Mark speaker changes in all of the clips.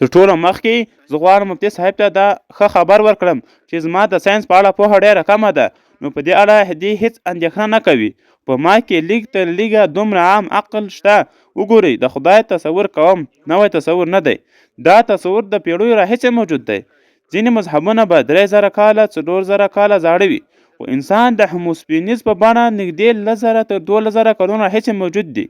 Speaker 1: تر ټولو مخکې زه غواړم مفتي صاحب ته دا ښه خبر ورکړم چې زما د ساینس په اړه پوهه ډېره کمه ده، نو په دې اړه دې هېڅ اندېښنه نه کوي. په ما کې لږ تر لږه دومره عام عقل شته. وګورئ، د خدای تصور کوم، نوی تصور نه دی. دا تصور د پیړیو راهیسې موجود دی. ځینې مذهبونه به 3000 کاله 4000 کاله زاړه وي، خو انسان د هوموسپینیز په بڼه نږدې 1000 تر 12000 کلونو راهیسې موجود دی،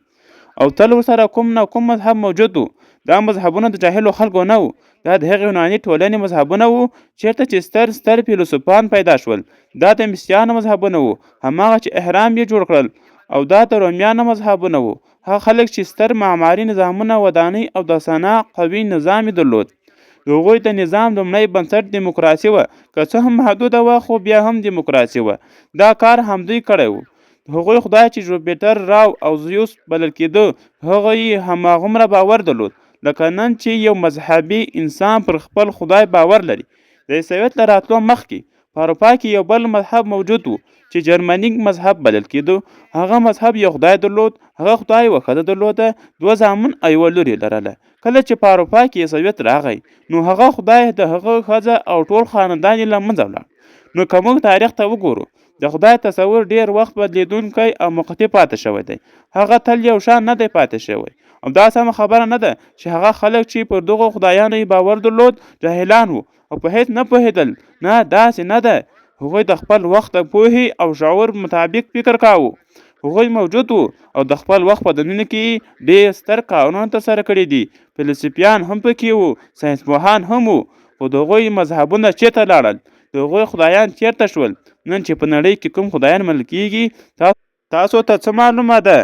Speaker 1: او تل ورسره کوم نه کوم مذهب موجود و. دا مذهبونه د جاهلو خلکو نه وو، دا د هغې یوناني ټولنې مذهبونه وو چېرته چې ستر فیلسوفان پیدا شول. دا د مصریانو مذهبونه وو، هماغه چې اهرام یې جوړ کړل. او دا د رومیانو مذهبونه وو، هغه خلک چې ستر معماري نظامونه، ودانۍ او د صنع قوي نظام یې درلود. د هغوی د نظام لومړی بنسټ دیموکراسي وه، که څه هم محدوده وه خو بیا هم دیموکراسي وه. دا کار همدوی کړی و. هغوی خدای چې جوپیټر، راو او زیوس بلل کېده، هغه یې هماغومره باور درلود لکه نن چې یو مذهبي انسان پر خپل خدای باور لري. د عیسویت له راتلو مخکې په اروپا کې یو بل مذهب موجود و چې جرمنیک مذهب بلل کېده. هغه مذهب یو خدای درلود، هغه خدای یوه ښځه درلوده، 2 زامن او 1 لور یې لرله. کله چې په اروپا کې عیسویت راغی، نو هغه خدای د هغه ښځه او ټول خاندان یې له منځه ولاړ. نو که موږ تاریخ ته وګورو، د خدای تصور ډېر وخت بدلیدونکی او موقتي پاتې شوی دی. هغه تل یو شان نه دی پاتې شوی. او دا سمه خبره نه ده چې هغه خلک چې پر دغو خدایانو یې باور درلود جاهلان وو او په هېڅ نه پوهېدل. نه، داسې نه ده. هغوی د خپل وخت د پوهې او شعور مطابق فکر کاوه. هغوی موجود وو او د خپل وخت په دننه کې ډېر ستر کارونه ترسره کړي دي. فلسفیان هم پکې وو، ساینسپوهان هم وو. خو د هغوی مذهبونه چېرته لاړل؟ د هغوی خدایان چېرته شول؟ نن چې په نړۍ کې کوم خدایان منل کېږي، تاسو ته څه معلومه ده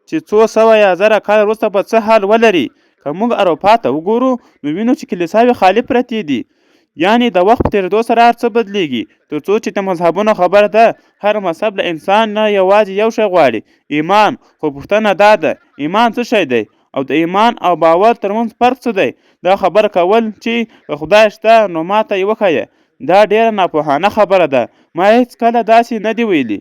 Speaker 1: چې 200 یا 1000 کال وروسته به څه حال ولري؟ که موږ اروپا ته وګورو، نو وینو چې کلیساوې خالي پرتې دي. یعنې د وخت په تېرېدو سره هر څه بدلیږي. تر څو چې د مذهبونو خبره ده، هر مذهب له انسان نه یوازې یو شی غواړي، ایمان. خو پوښتنه دا ده، ایمان څه شی دی؟ او د ایمان او باور ترمنځ فرق څه دی؟ دا خبره کول چې که خدای شته نو ما ته یې وښیه، دا ډېره ناپوهانه خبره ده. ما هېڅ کله داسې نه دی ویلي.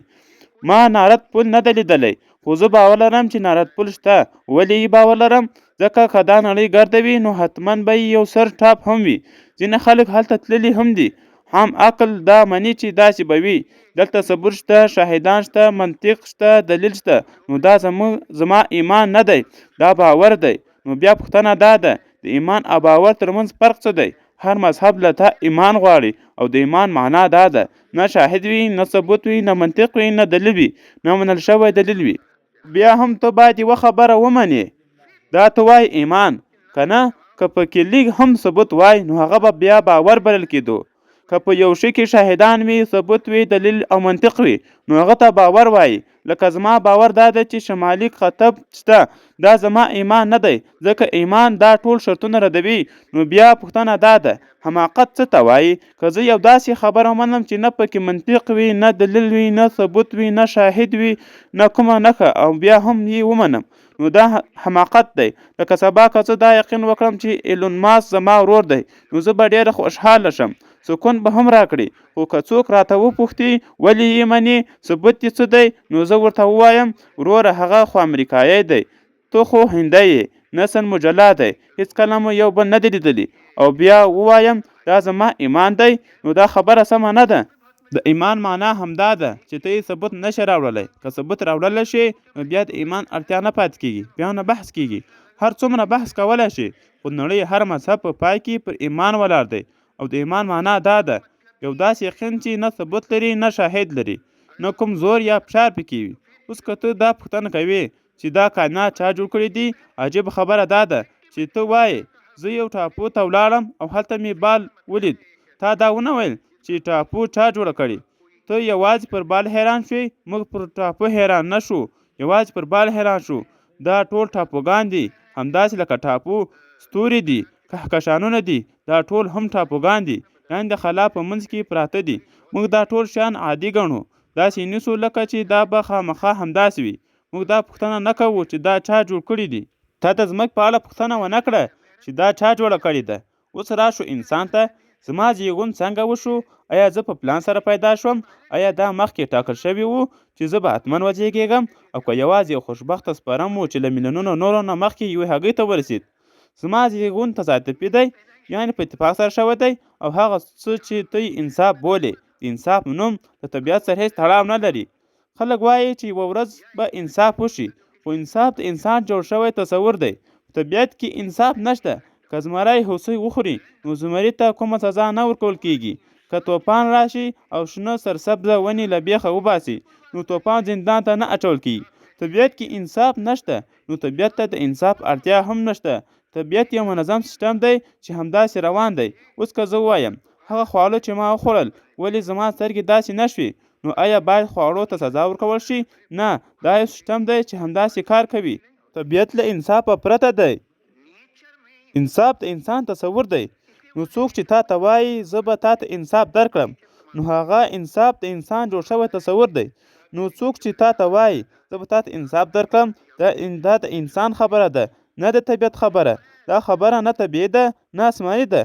Speaker 1: ما نارد پل نه دی لیدلی، خو زه باور لرم چې نارد پل شته. ولې یې باور لرم؟ ځکه که دا نړۍ ګرده وي، نو حتما به یو سر ټاپ هم وي. ځینې خلک هلته تللي هم دي. هم عقل دا مني چې داسې به وي. دلته ثبوت شته، شاهدان شته، منطق شته، دلیل شته. نو دا زما ایمان نه دی، دا باور دی. نو بیا پوښتنه دا ده، د ایمان او باور ترمنځ فرق څه دی؟ هر مذهب له تا ایمان غواړي، او د ایمان معنا دا ده، نه شاهد وي، نه ثبوت وي، نه منطق وي، نه دلیل وي، نه منل شوی دلیل وي. بیا هم ته باید یوه خبره ومنې، دا ته وایي ایمان، که نه؟ که پکې لږ هم ثبوت وای، نو هغه به بیا باور بلل کېدو. که په یو شي کې شاهدان وي، ثبوت وي، دلیل او منطق وي، نو هغه ته باور وایي. لکه زما باور دا ده چې شمالي قطب شته، دا زما ایمان نه دی، ځکه ایمان دا ټول شرطونه ردوي. نو بیا پوښتنه دا ده، حماقت څه ته وایي؟ که زه یو داسې خبره ومنم چې نه پکې منطق وي، نه دلیل وي، نه ثبوت وي، نه شاهد وي، نه کومه نښه، او بیا هم یې ومنم، نو دا حماقت دی. لکه سبا که زه دا یقین وکړم چې ایلون ماسک زما ورور دی، نو زه به ډېره خوشحاله شم، سکون به هم راکړي. خو که څوک راته وپوښتي ولې یې منې، ثبوت یې څه دی، نو زه ورته ووایم وروره هغه خو امریکایي دی، ته خو هندی یې، نسل مجله دی، هېڅ کله مو یو بل نه دی لیدلی، او بیا ووایم دا زما ایمان دی، نو دا خبره سمه نه ده. د ایمان معنا همدا ده چې ته یې ثبوت نشې راوړلی. که ثبوت راوړلی شي، نو بیا د ایمان اړتیا نه پاتې کېږي، بیا نه بحث کېږي. هر څومره بحث کولی شي، خو نړۍ هر مذهب په پای کې پر ایمان ولاړ دی. او د ایمان معنا دا ده، یو داسې یقین چې نه ثبوت لري، نه شاهد لري، نه کوم زور یا فشار پکې وي. اوس که ته دا پوښتنه کوې چې دا کائنات چا جوړ کړي دي، عجیبه خبره دا ده چې ته وایې زه یو ټاپو ته ولاړم او هلته مې بال ولید. تا دا ونه ویل چې ټاپو چا جوړه کړي. ته یوازې پر بال حیران شوې، موږ پر ټاپو حیران نه شو، یوازې پر بال حیران شو. دا ټول ټاپوګان دي، همداسې لکه ټاپو ستوري دي، کهکشانونه دي، دا ټول هم ټاپوګان دي، یعنې د خلا په منځ کې پراته دي. موږ دا ټول شیان عادي ګڼو، داسې نیسو لکه چې دا به خامخا همداسې وي. موږ دا پوښتنه نه کوو چې دا چا جوړ کړي دي. تا د ځمکې په اړه پوښتنه ونه کړه چې دا چا جوړه کړې ده. اوس راشو انسان ته. زما زیږون څنګه وشو؟ آیا زه په پلان سره پیدا شوم؟ آیا دا مخکې ټاکل شوي وو چې زه به حتما وزیږېږم؟ او که یوازې یو خوشبخته سپرم و چې له میلیونونو نورو نه مخکې یوې هګۍ ته ورسېد؟ زما زیږون تصادفي دی، یعنې په اتفاق سره شوی دی، او هغه څه چې ته انصاف بولې د انصاف نوم د طبیعت سره هېڅ تړاو نه لري. خلک وایي چې یوه ورځ به انصاف وشي، خو انصاف د انسان جوړ شوی تصور دی. په طبیعت کې انصاف نشته. که زمری هوسۍ وخوري نو زمري ته کومه سزا نه ورکول کیږي. که طوفان راشي او شنه سرسبزه ونې له بیخه وباسي نو طوفان زندان ته نه اچول کیږي. طبیعت کې انصاف نشته، نو طبیعت ته د انصاف اړتیا هم نشته. طبیعت یو منظم سیستم دی چې همداسې روان دی. اوس که زه ووایم هغه خواړه چې ما وخوړل ولې زما سترګې داسې نه شوې، نو آیا باید خواړو ته سزا ورکول شي؟ نه، دا یو سیستم دی چې همداسې کار کوي. طبیعت له انصافه پرته دی. انصاف د انسان تصور دی. نو څوک چې تا ته وایي زه به تا ته انصاف درکړم، نو هغه انصاف د انسان جوړ شوی تصور دی. نو څوک چې تا ته وایي زه به تا ته انصاف درکړم، دا د انسان خبره ده، نه د طبیعت خبره. دا خبره نه طبیعي ده نه آسماني ده.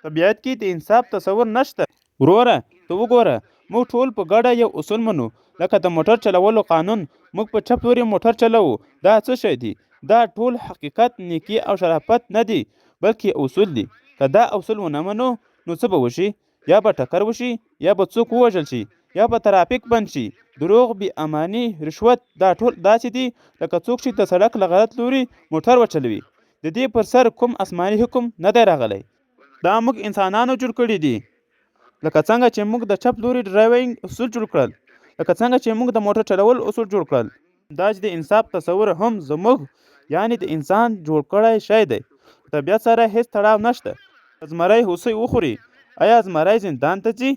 Speaker 1: طبیعت کې د انصاف تصور نشته. وروره ته وګوره، موږ ټول په ګډه یو اصول منو، لکه د موټر چلولو قانون. موږ په چپ لوري موټر چلوو. دا څه شی دی؟ دا ټول حقیقت، نیکي او شرافت نه دی، بلکې اصول دي. که دا اصول ونه منو نو څه به وشي؟ یا به ټکر وشي، یا به څوک ووژل شي، یا به ترافیک بند شي. دروغ، بې اماني، رشوت، دا ټول داسې دي لکه څوک چې د سړک له غلط لوري موټر وچلوي. د دې پر سر کوم آسماني حکم نه دی راغلی. دا موږ انسانانو جوړ کړي دي. لکه څنګه چې موږ د چپ لوري ډرایوینګ اصول جوړ کړل، لکه څنګه چې موږ د موټر چلول اصول جوړ کړل، دا چې د انصاف تصور هم زموږ، یعنې د انسان جوړ کړی شی دی. طبیعت سره هیڅ تړاو نشته. زمری هوسۍ وخوري، آیا زمری زندان ته ځي؟